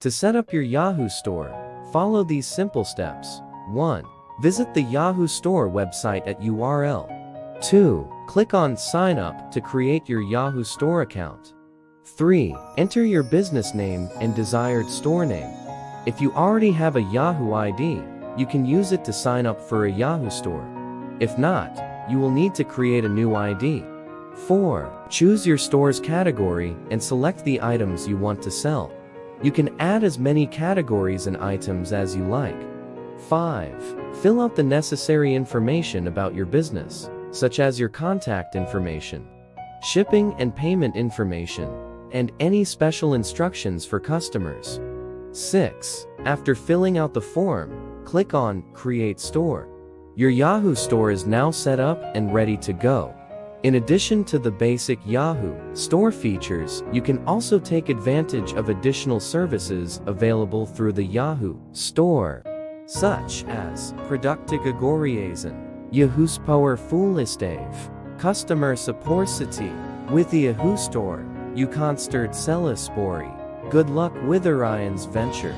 To set up your Yahoo Store, follow these simple steps. 1. Visit the Yahoo Store website at URL. 2. Click on Sign Up to create your Yahoo Store account. 3. Enter your business name and desired store name. If you already have a Yahoo ID, you can use it to sign up for a Yahoo Store. If not, you will need to create a new ID. 4. Choose your store's category and select the items you want to sell. You can add as many categories and items as you like. 5. Fill out the necessary information about your business, such as your contact information, shipping and payment information, and any special instructions for customers. 6. After filling out the form, click on Create Store. Your Yahoo Store is now set up and ready to go. In addition to the basic Yahoo Store features, you can also take advantage of additional services available through the Yahoo Store, such as Produktkategorien, Yahoo Fullestave, Customer Supportity. With the Yahoo Store, you kan start sälja spårig. Good luck with Orion's venture.